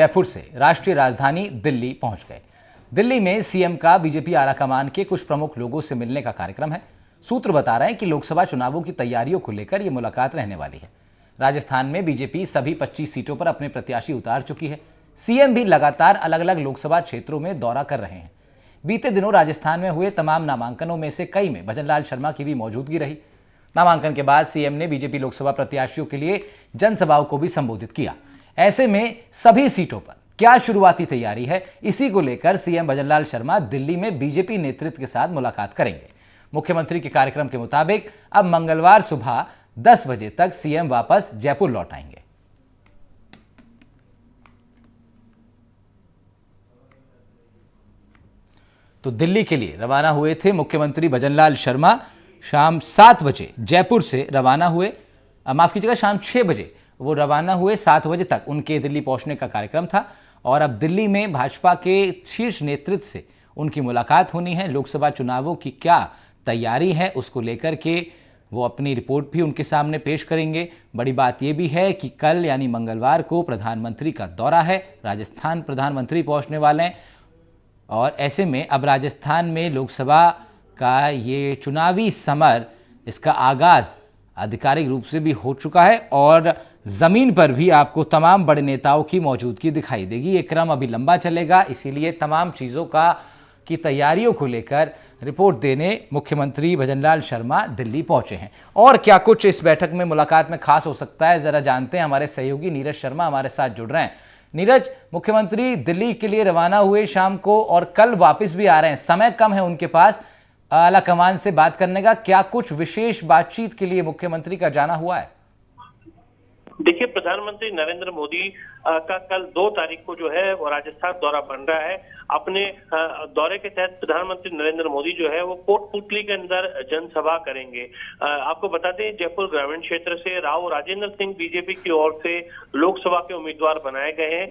जयपुर से राष्ट्रीय राजधानी दिल्ली पहुंच गए। दिल्ली में सीएम का बीजेपी आलाकमान के कुछ प्रमुख लोगों से मिलने का कार्यक्रम है। सूत्र बता रहे हैं कि लोकसभा चुनावों की तैयारियों को लेकर यह मुलाकात रहने वाली है। राजस्थान में बीजेपी सभी 25 सीटों पर अपने प्रत्याशी उतार चुकी है। सीएम भी लगातार अलग अलग लोकसभा क्षेत्रों में दौरा कर रहे हैं। बीते दिनों राजस्थान में हुए तमाम नामांकनों में से कई में भजनलाल शर्मा की भी मौजूदगी रही। नामांकन के बाद सीएम ने बीजेपी लोकसभा प्रत्याशियों के लिए जनसभाओं को भी संबोधित किया। ऐसे में सभी सीटों पर क्या शुरुआती तैयारी है, इसी को लेकर सीएम भजनलाल शर्मा दिल्ली में बीजेपी नेतृत्व के साथ मुलाकात करेंगे। मुख्यमंत्री के कार्यक्रम के मुताबिक अब मंगलवार सुबह 10 बजे तक सीएम वापस जयपुर लौट आएंगे। तो दिल्ली के लिए रवाना हुए थे मुख्यमंत्री भजनलाल शर्मा। शाम 7 बजे जयपुर से रवाना हुए, माफ कीजिएगा, शाम 6 बजे वो रवाना हुए। 7 बजे तक उनके दिल्ली पहुंचने का कार्यक्रम था और अब दिल्ली में भाजपा के शीर्ष नेतृत्व से उनकी मुलाकात होनी है। लोकसभा चुनावों की क्या तैयारी है उसको लेकर के वो अपनी रिपोर्ट भी उनके सामने पेश करेंगे। बड़ी बात यह भी है कि कल यानी मंगलवार को प्रधानमंत्री का दौरा है। राजस्थान प्रधानमंत्री पहुंचने वाले हैं और ऐसे में अब राजस्थान में लोकसभा का ये चुनावी समर, इसका आगाज आधिकारिक रूप से भी हो चुका है और जमीन पर भी आपको तमाम बड़े नेताओं की मौजूदगी दिखाई देगी। ये क्रम अभी लंबा चलेगा, इसीलिए तमाम चीज़ों की तैयारियों को लेकर रिपोर्ट देने मुख्यमंत्री भजनलाल शर्मा दिल्ली पहुंचे हैं। और क्या कुछ इस बैठक में मुलाकात में खास हो सकता है, जरा जानते हैं। हमारे सहयोगी नीरज शर्मा हमारे साथ जुड़ रहे हैं। नीरज, मुख्यमंत्री दिल्ली के लिए रवाना हुए शाम को और कल वापस भी आ रहे हैं, समय कम है उनके पास आलाकमान से बात करने का। क्या कुछ विशेष बातचीत के लिए मुख्यमंत्री का जाना हुआ है? देखिए, प्रधानमंत्री नरेंद्र मोदी का कल 2 तारीख को जो है वो राजस्थान दौरा बन रहा है। अपने दौरे के तहत प्रधानमंत्री नरेंद्र मोदी जो है वो कोटपुतली के अंदर जनसभा करेंगे। आपको बता दें, जयपुर ग्रामीण क्षेत्र से राव राजेंद्र सिंह बीजेपी की ओर से लोकसभा के उम्मीदवार बनाए गए हैं।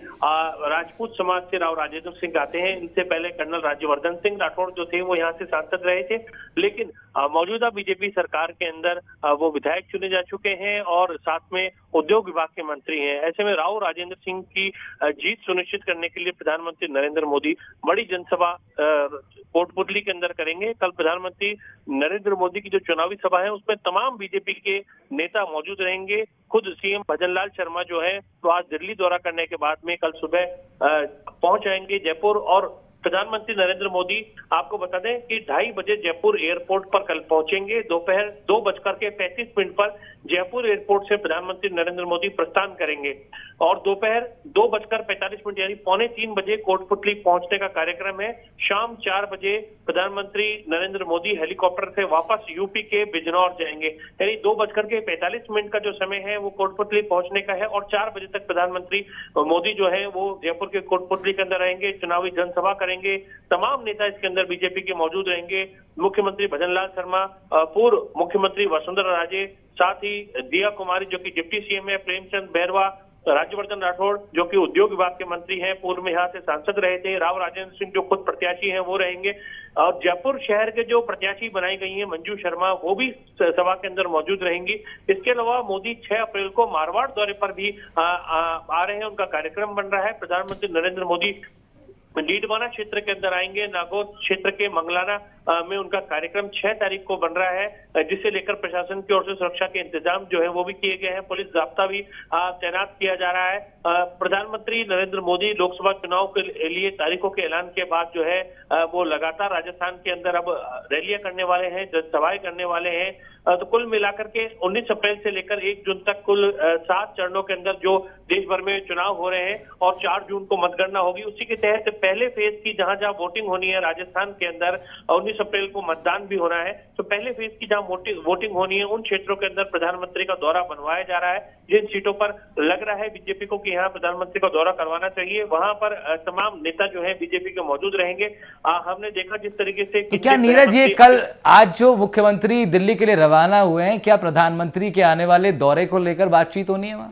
राजपूत समाज से राव राजेंद्र सिंह आते हैं। इनसे पहले कर्नल राज्यवर्धन सिंह राठौड़ जो थे वो यहाँ से सांसद रहे थे, लेकिन मौजूदा बीजेपी सरकार के अंदर वो विधायक चुने जा चुके हैं और साथ में उद्योग विभाग के मंत्री हैं। ऐसे में राव राजेंद्र सिंह की जीत सुनिश्चित करने के लिए प्रधानमंत्री नरेंद्र मोदी बड़ी जनसभा कोटपुतली के अंदर करेंगे। कल प्रधानमंत्री नरेंद्र मोदी की जो चुनावी सभा है उसमें तमाम बीजेपी के नेता मौजूद रहेंगे। खुद सीएम भजनलाल शर्मा जो है तो आज दिल्ली दौरा करने के बाद में कल सुबह पहुंच आएंगे जयपुर। और प्रधानमंत्री नरेंद्र मोदी आपको बता दें कि 2:30 बजे जयपुर एयरपोर्ट पर कल पहुंचेंगे। दोपहर 2:35 पर जयपुर एयरपोर्ट से प्रधानमंत्री नरेंद्र मोदी प्रस्थान करेंगे और दोपहर 2:45 यानी 2:45 बजे कोटपुतली पहुंचने का कार्यक्रम है। शाम 4 बजे प्रधानमंत्री नरेंद्र मोदी हेलीकॉप्टर से वापस यूपी के बिजनौर जाएंगे। यानी 2:45 का जो समय है वो कोटपुतली पहुंचने का है और 4 बजे तक प्रधानमंत्री मोदी जो है वो जयपुर के कोटपुतली के अंदर रहेंगे, चुनावी जनसभा करेंगे। तमाम नेता इसके अंदर बीजेपी के मौजूद रहेंगे। मुख्यमंत्री भजनलाल शर्मा, पूर्व मुख्यमंत्री वसुंधरा राजे, साथ ही दिया कुमारी जो कि डिप्टी सीएम है, प्रेमचंद बैरवा, राज्यवर्धन राठौड़ जो कि उद्योग विभाग के मंत्री हैं, पूर्व में यहाँ से सांसद रहे थे, राव राजेंद्र सिंह जो खुद प्रत्याशी हैं वो रहेंगे और जयपुर शहर के जो प्रत्याशी बनाई गई हैं मंजू शर्मा वो भी सभा के अंदर मौजूद रहेंगी। इसके अलावा मोदी 6 अप्रैल को मारवाड़ दौरे पर भी आ रहे हैं, उनका कार्यक्रम बन रहा है। प्रधानमंत्री नरेंद्र मोदी डीडवाना क्षेत्र के अंदर आएंगे। नागौर क्षेत्र के मंगलाना में उनका कार्यक्रम 6 तारीख को बन रहा है, जिसे लेकर प्रशासन की ओर से सुरक्षा के इंतजाम जो है वो भी किए गए हैं। पुलिस जाब्ता भी तैनात किया जा रहा है। प्रधानमंत्री नरेंद्र मोदी लोकसभा चुनाव के लिए तारीखों के ऐलान के बाद जो है वो लगातार राजस्थान के अंदर अब रैलियां करने वाले हैं, जनसभाएं करने वाले हैं। तो कुल मिलाकर के 19 अप्रैल से लेकर 1 जून तक कुल 7 चरणों के अंदर जो देश भर में चुनाव हो रहे हैं और 4 जून को मतगणना होगी। उसी के तहत पहले फेज की जहां जहां वोटिंग होनी है राजस्थान के अंदर, 19 अप्रैल को मतदान भी होना है, तो पहले फेज की जहां वोटिंग होनी है उन क्षेत्रों के अंदर प्रधानमंत्री का दौरा बनवाया जा रहा है। जिन सीटों पर लग रहा है बीजेपी को कि यहाँ प्रधानमंत्री का दौरा करवाना चाहिए, वहां पर तमाम नेता जो है बीजेपी के मौजूद रहेंगे। हमने देखा जिस तरीके से तो क्या नीरज, ये कल आज जो मुख्यमंत्री दिल्ली के लिए रवाना हुए हैं, क्या प्रधानमंत्री के आने वाले दौरे को लेकर बातचीत होनी है वहां?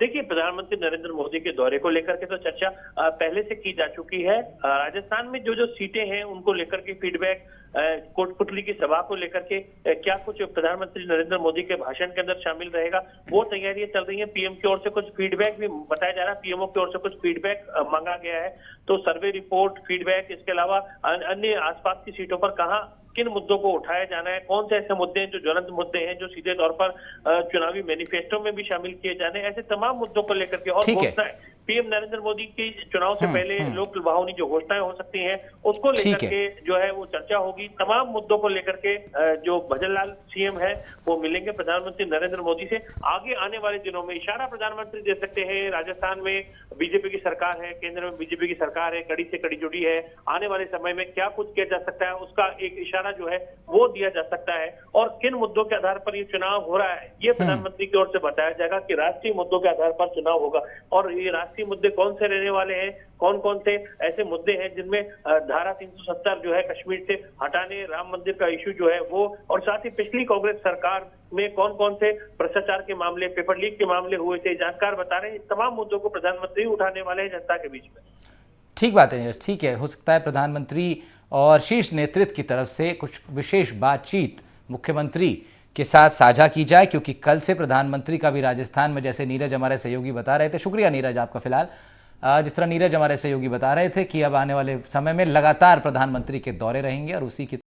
देखिए, प्रधानमंत्री नरेंद्र मोदी के दौरे को लेकर के तो चर्चा पहले से की जा चुकी है। राजस्थान में जो जो सीटें हैं उनको लेकर के फीडबैक, कोटपुतली की सभा को लेकर के क्या कुछ प्रधानमंत्री नरेंद्र मोदी के भाषण के अंदर शामिल रहेगा, वो तैयारियां चल रही हैं। पीएम की ओर से कुछ फीडबैक भी बताया जा रहा है, पीएमओ की ओर से कुछ फीडबैक मांगा गया है। तो सर्वे रिपोर्ट, फीडबैक, इसके अलावा अन्य आसपास की सीटों पर कहाँ किन मुद्दों को उठाया जाना है, कौन से ऐसे मुद्दे हैं जो ज्वलंत मुद्दे हैं, जो सीधे तौर पर चुनावी मैनिफेस्टो में भी शामिल किए जाने, ऐसे तमाम मुद्दों को लेकर के और घोषणाएं पीएम नरेंद्र मोदी की चुनाव से पहले लोक लुभावनी जो घोषणाएं हो सकती हैं उसको लेकर के जो है वो चर्चा होगी। तमाम मुद्दों को लेकर के जो भजनलाल सीएम है वो मिलेंगे प्रधानमंत्री नरेंद्र मोदी से। आगे आने वाले दिनों में इशारा प्रधानमंत्री दे सकते हैं। राजस्थान में बीजेपी की सरकार है, केंद्र में बीजेपी की सरकार है, कड़ी से कड़ी जुड़ी है। आने वाले समय में क्या कुछ किया जा सकता है उसका एक इशारा जो है वो दिया जा सकता है। और किन मुद्दों के आधार पर ये चुनाव हो रहा है ये प्रधानमंत्री की ओर से बताया जाएगा कि राष्ट्रीय मुद्दों के आधार पर चुनाव होगा। और ये राष्ट्रीय मुद्दे कौन से रहने वाले हैं, कौन कौन से ऐसे मुद्दे हैं जिनमें धारा 370 जो है कश्मीर से हटाने, राम मंदिर का इश्यू जो है वो, और साथ ही पिछली कांग्रेस सरकार में कौन कौन से भ्रष्टाचार के मामले, पेपर लीक के मामले हुए थे, जानकार बता रहे हैं। तमाम मुद्दों को प्रधानमंत्री उठाने वाले हैं जनता के बीच में। ठीक बात है नीरज, ठीक है। हो सकता है प्रधानमंत्री और शीर्ष नेतृत्व की तरफ से कुछ विशेष बातचीत मुख्यमंत्री के साथ साझा की जाए, क्योंकि कल से प्रधानमंत्री का भी राजस्थान में, जैसे नीरज हमारे सहयोगी बता रहे थे, शुक्रिया नीरज आपका फिलहाल, जिस तरह नीरज हमारे सहयोगी बता रहे थे कि अब आने वाले समय में लगातार प्रधानमंत्री के दौरे रहेंगे और उसी की